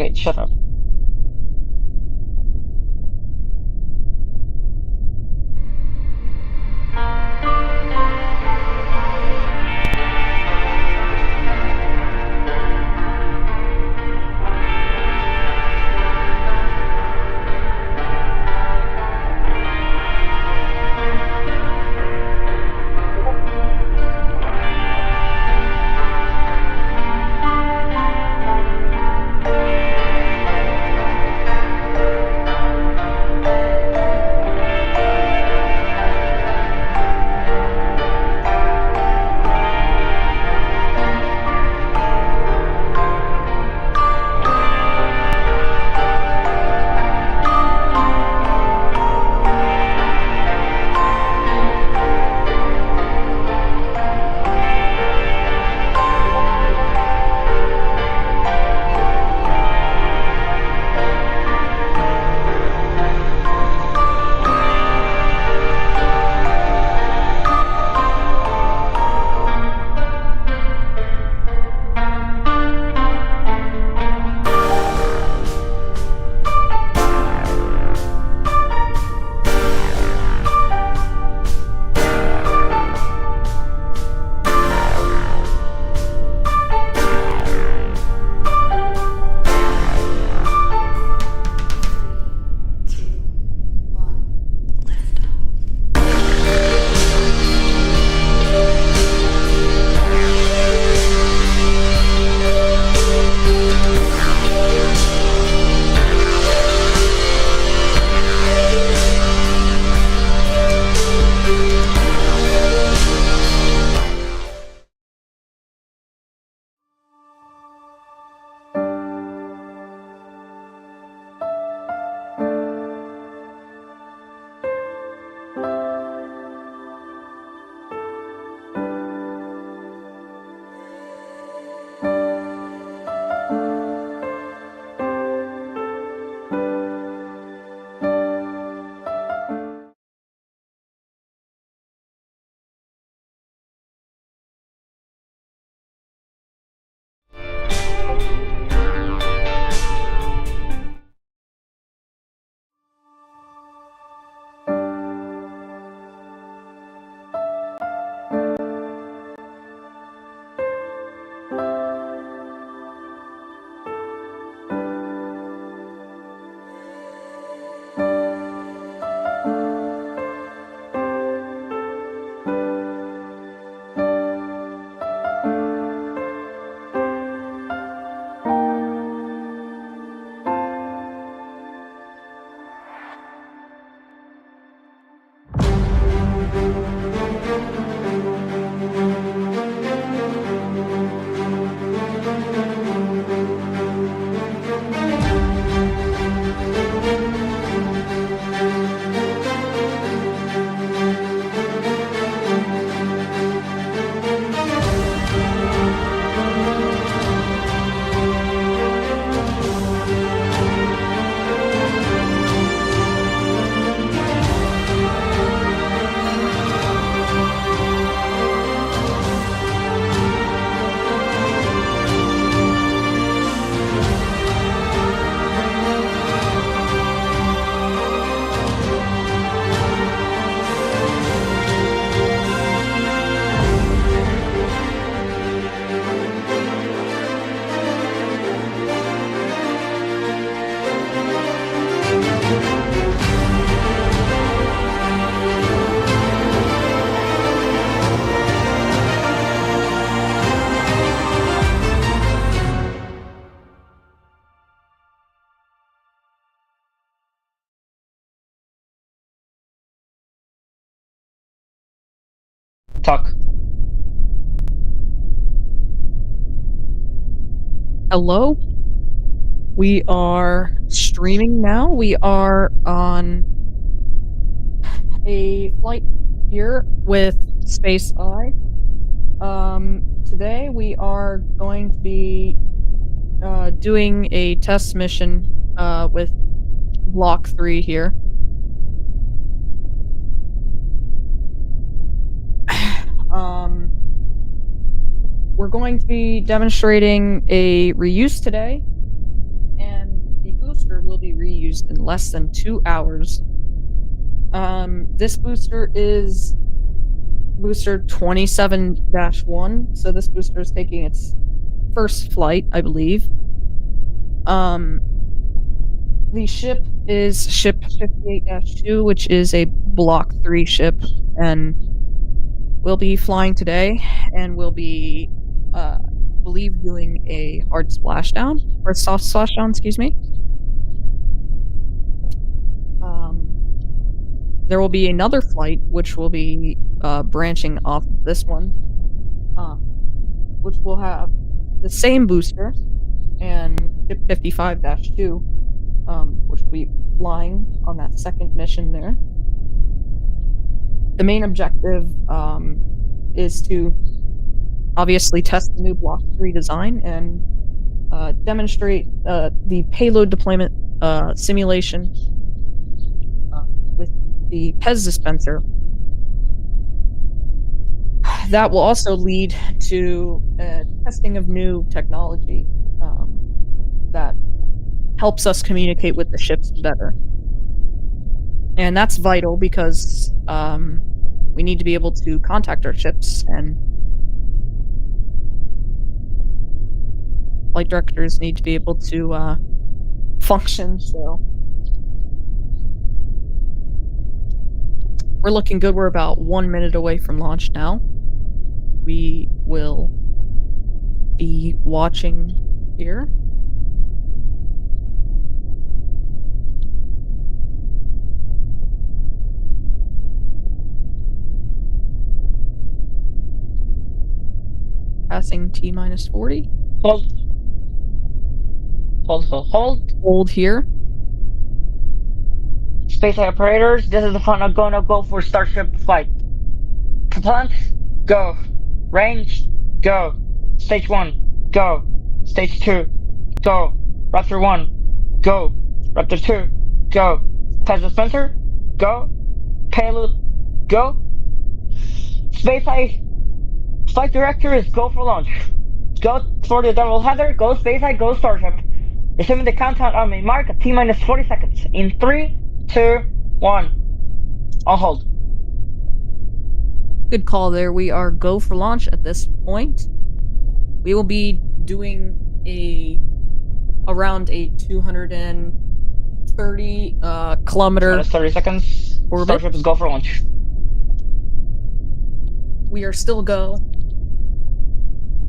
Okay, shut up. Talk. Hello? We are streaming now. We are on a flight here with Space Eye. Today we are going to be doing a test mission with Block 3 here. We're going to be demonstrating a reuse today, and booster will be reused in less than 2 hours. This booster is booster 27-1, so this booster is taking its first flight, I believe. The ship is ship 58-2, which is a Block 3 ship, and we'll be flying today, and we'll be, I believe, doing a hard splashdown, or soft splashdown, excuse me. There will be another flight, which will be branching off of this one, which will have the same booster, and ship 55-2, which will be flying on that second mission there. The main objective is to obviously test the new Block 3 design and demonstrate the payload deployment simulation with the PEZ dispenser. That will also lead to testing of new technology that helps us communicate with the ships better. And that's vital because we need to be able to contact our ships, and flight directors need to be able to function, so we're looking good. We're about 1 minute away from launch now. We will be watching here. Passing T-minus 40. Hold. Hold here. Space operators, this is the final go for Starship flight. Propellant, go. Range, go. Stage 1, go. Stage 2, go. Raptor 1, go. Raptor 2, go. PEZ dispenser, go. Payload, go. Flight director is go for launch. Go for the double header, go Spaceflight, go Starship. Resuming the countdown on my mark at T-minus 40 seconds. In 3, 2, 1. I'll hold. Good call there. We are go for launch at this point. We will be doing around a 230 kilometer 30 seconds. orbit. Starship is go for launch. We are still go.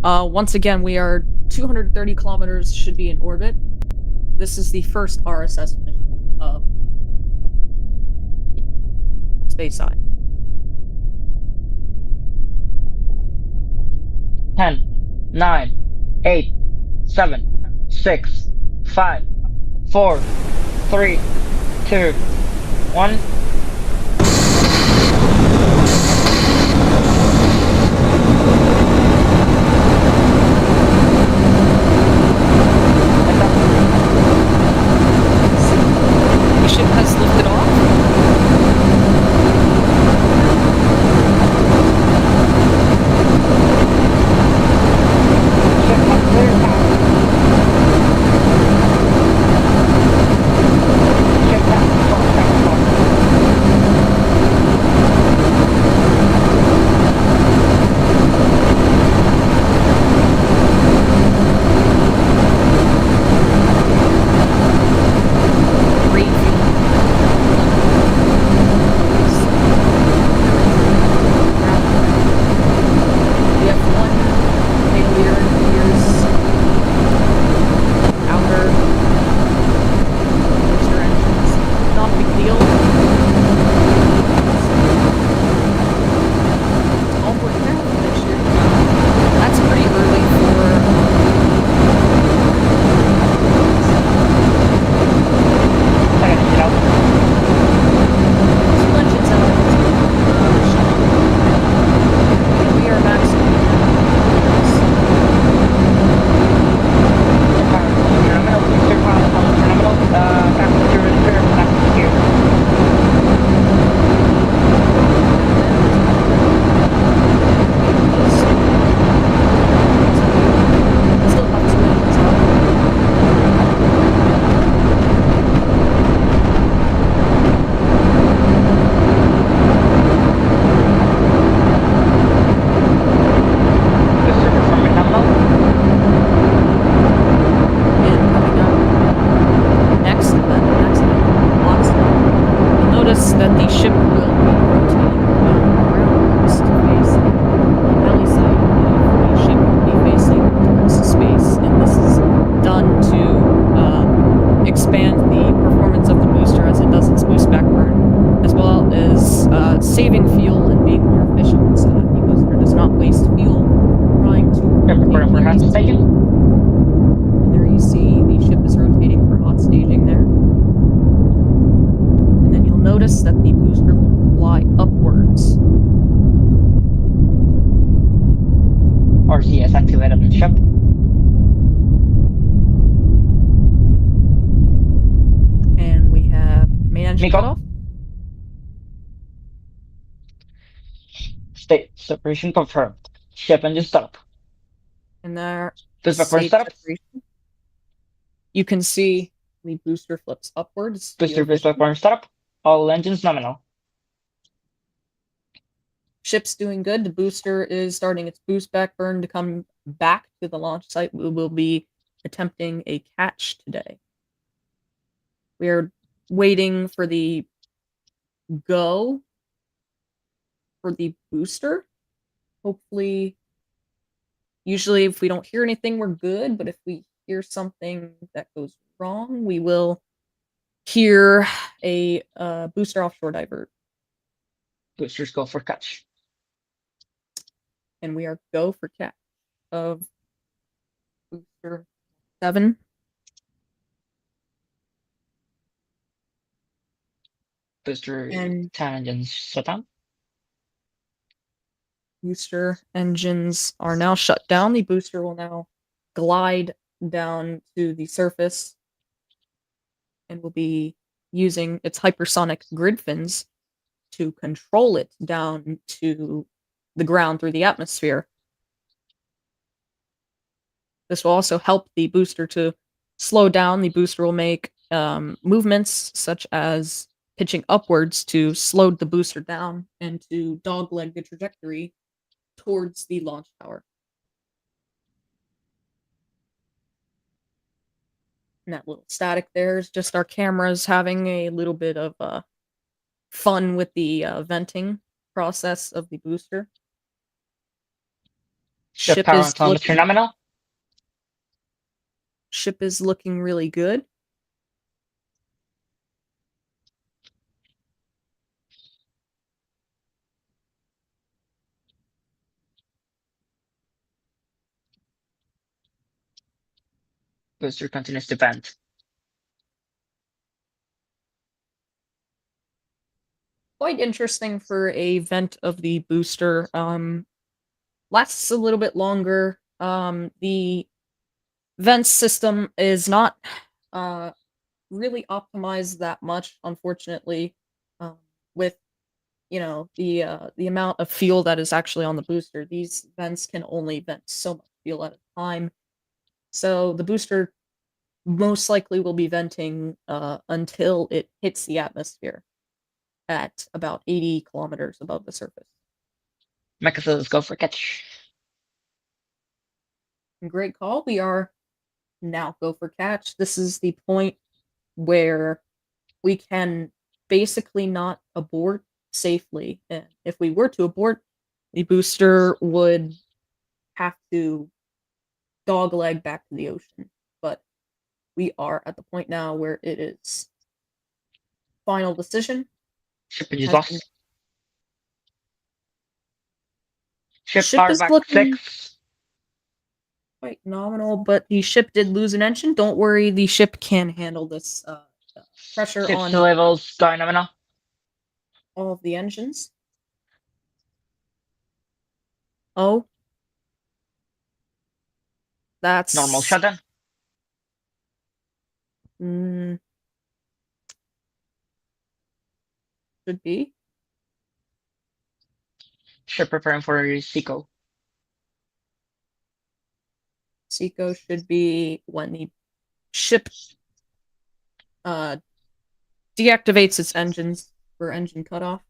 Once again, we are 230 kilometers, should be in orbit. This is the first RSS mission of SpaceTime. 10, 9, 8, 7, 6, 5, 4, 3, 2, 1. The ship has lifted off. engine Miko. cutoff. State separation confirmed. Ship engine startup. And there, Boost backburner state startup. separation. You can see the booster flips upwards. Booster boost backburner startup. All engines nominal. Ship's doing good. The booster is starting its boost back burn to come back to the launch site. We will be attempting a catch today. We are waiting for the go for the booster. Hopefully, usually if we don't hear anything, we're good. But if we hear something that goes wrong, we will hear a booster offshore divert. Boosters go for catch. And we are go for catch of booster 7. Booster And 10 engines shut down. Booster engines are now shut down. The booster will now glide down to the surface and will be using its hypersonic grid fins to control it down to the ground through the atmosphere. This will also help the booster to slow down. The booster will make movements such as pitching upwards to slow the booster down and to dogleg the trajectory towards the launch tower. And that little static there is just our cameras having a little bit of fun with the venting process of the booster. Ship power and telemetry nominal. Ship is looking really good. Booster continues to vent. Quite interesting for a vent of the booster. Lasts a little bit longer. The vent system is not really optimized that much, unfortunately, with the amount of fuel that is actually on the booster. These vents can only vent so much fuel at a time. So the booster most likely will be venting until it hits the atmosphere at about 80 kilometers above the surface. Mechasaurs go for catch. Great call. We are now go for catch. This is the point where we can basically not abort safely. And if we were to abort, the booster would have to dogleg back to the ocean. But we are at the point now where it is final decision. Ship is lost. Ship Ship power is back looking 6. quite nominal, but the ship did lose an engine. Don't worry, the ship can handle this pressure Ship on levels going nominal. all of the engines. Oh. That's Normal shutdown. Should be. Ship preparing for Seco. Seco should be when the ship deactivates its engines for engine cutoff.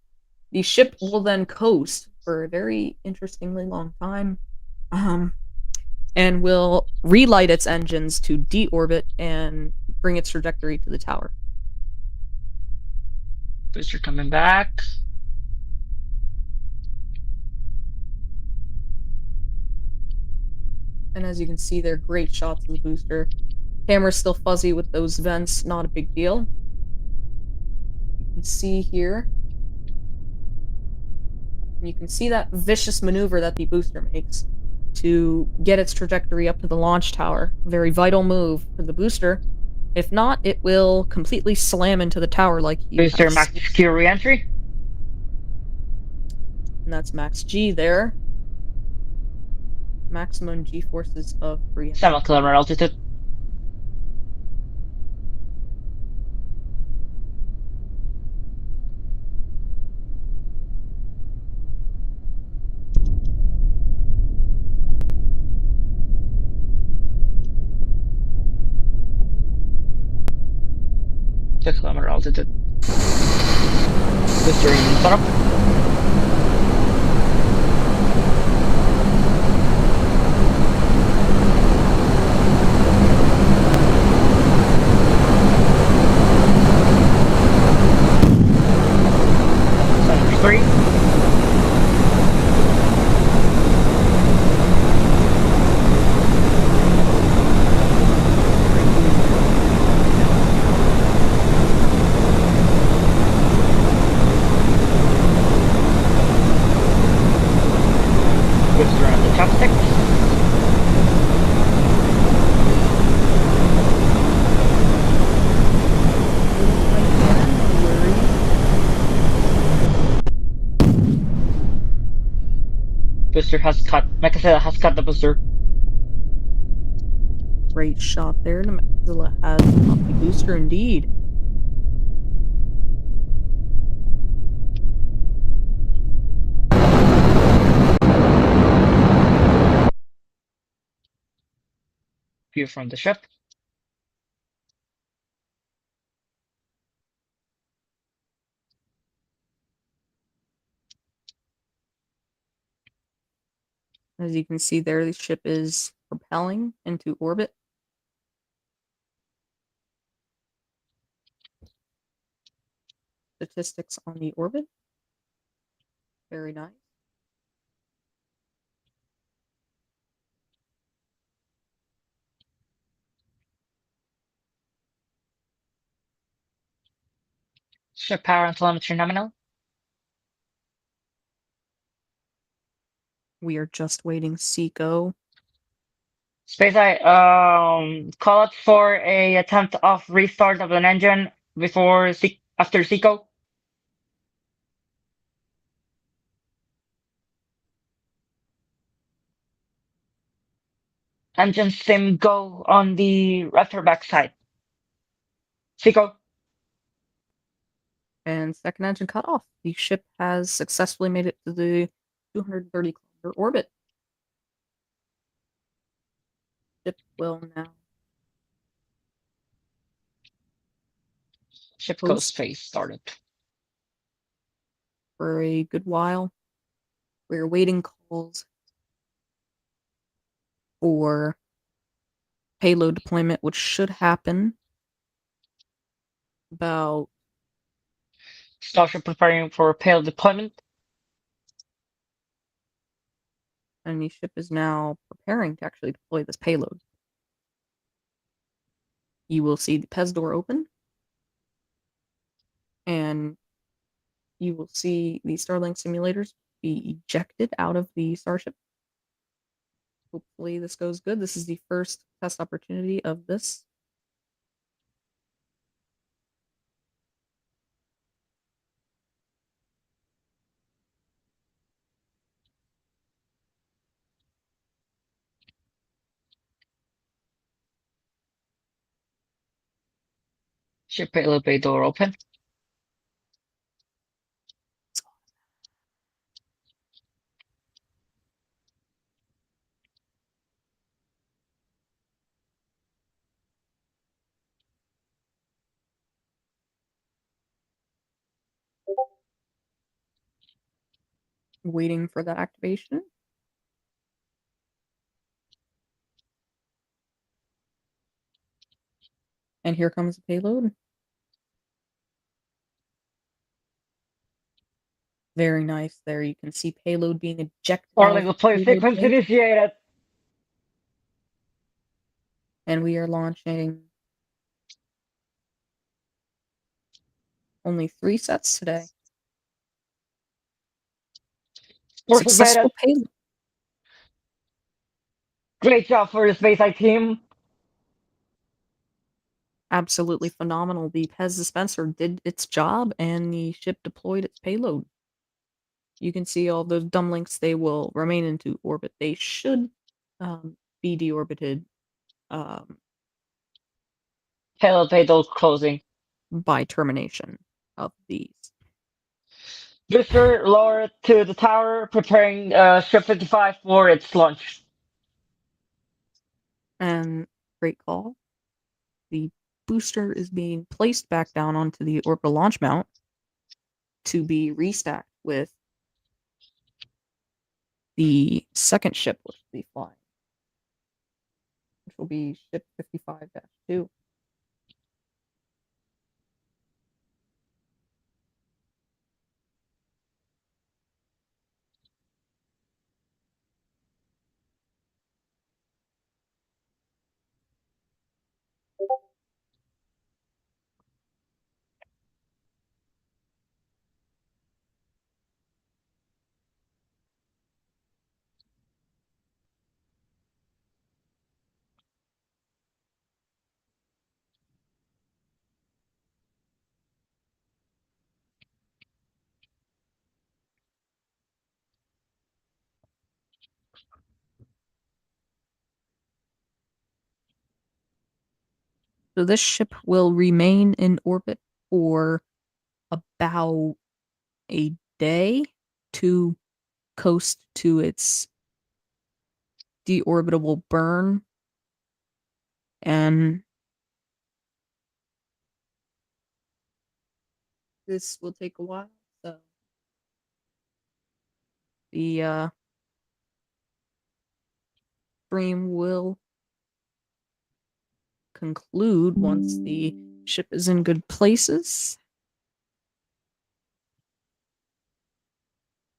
The ship will then coast for a very interestingly long time, and will relight its engines to deorbit and bring its trajectory to the tower. Booster coming back. And as you can see, they're great shots of the booster. Camera's still fuzzy with those vents, not a big deal. You can see here. And you can see that vicious maneuver that the booster makes to get its trajectory up to the launch tower. Very vital move for the booster. If not, it will completely slam into the tower like you Booster max Q re-entry. And that's max G there. Maximum G forces of re-entry. 7 kilometer altitude. 6 kilometer altitude. Booster engine setup. Center 3. Booster on the chopsticks. Booster has cut. Mechazilla has cut the booster. Great shot there. Mechazilla has caught the booster indeed. View from the ship. As you can see there, the ship is propelling into orbit. Statistics on the orbit. Very nice. Ship power and telemetry nominal. We are just waiting Seco. SpaceEye, call it for a attempt of restart of an engine before after Seco. Engine sim go on the back side. Seco. And second engine cut off. The ship has successfully made it to the 230-kilometer orbit. Ship will now Ship post ghost phase started. for a good while. We're waiting calls for payload deployment, which should happen about. Starship preparing for payload deployment. And the ship is now preparing to actually deploy this payload. You will see the PEZ door open, and you will see the Starlink simulators be ejected out of the Starship. Hopefully this goes good. This is the first test opportunity of this. Ship payload bay door open. Waiting for that activation. And here comes the payload. Very nice there. You can see payload being ejected out Starlink of the deploy payload sequence bay. initiated. And we are launching only 3 sets today. Successful payload. Great job for the SpaceEye team. Absolutely phenomenal. The PEZ dispenser did its job, and the ship deployed its payload. You can see all those dumb links. They will remain into orbit. They should be deorbited Payload bay door closing. by termination of these. Booster lower to the tower, preparing ship 55 for its launch. And great call. The booster is being placed back down onto the orbital launch mount to be restacked with the second ship, which will be flying, which will be ship 55-2. So this ship will remain in orbit for about a day to coast to its deorbitable burn, and this will take a while. So the stream will conclude once the ship is in good places.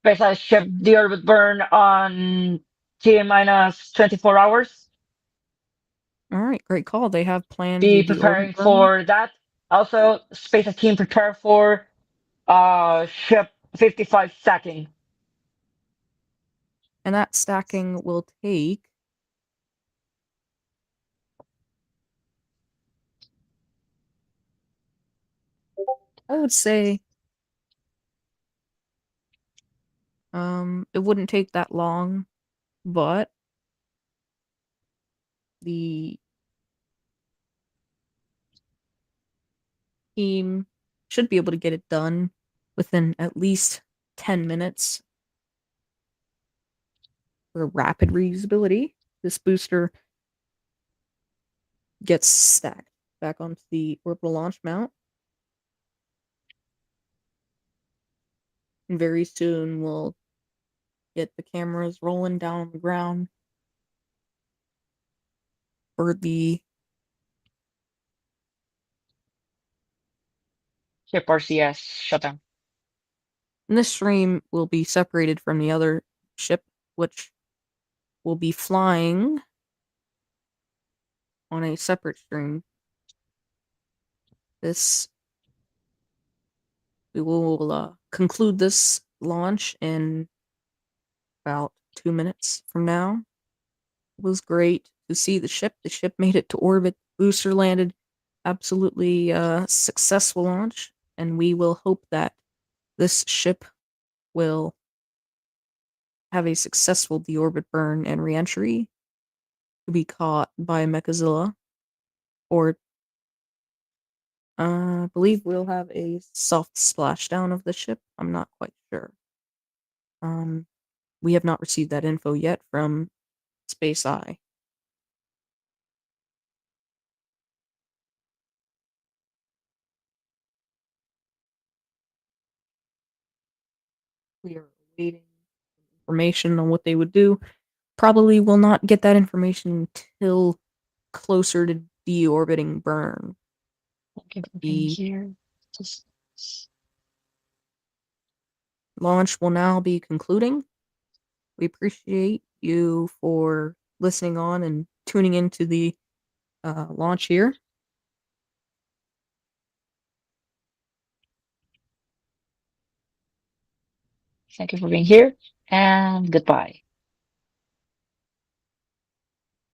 Space ship deorbit burn on T minus 24 hours. All right, great call. They have planned Be the preparing deorbit burn. for that. Also, space team prepare for ship 55 stacking. And that stacking will take I would say it wouldn't take that long, but the team should be able to get it done within at least 10 minutes for rapid reusability. This booster gets stacked back onto the orbital launch mount. And very soon we'll get the cameras rolling down on the ground for the Ship RCS shutdown. and this stream will be separated from the other ship, which will be flying on a separate stream. We will conclude this launch in about 2 minutes from now. It was great to see the ship. The ship made it to orbit. Booster landed. Absolutely successful launch. And we will hope that this ship will have a successful deorbit burn and reentry to be caught by Mechazilla. Or I believe we'll have a soft splashdown of the ship. I'm not quite sure. We have not received that info yet from Space Eye. We are awaiting information on what they would do. Probably will not get that information until closer to deorbiting burn. Thank you for The being here. launch will now be concluding. We appreciate you for listening on and tuning into the launch here. Thank you for being here, and goodbye.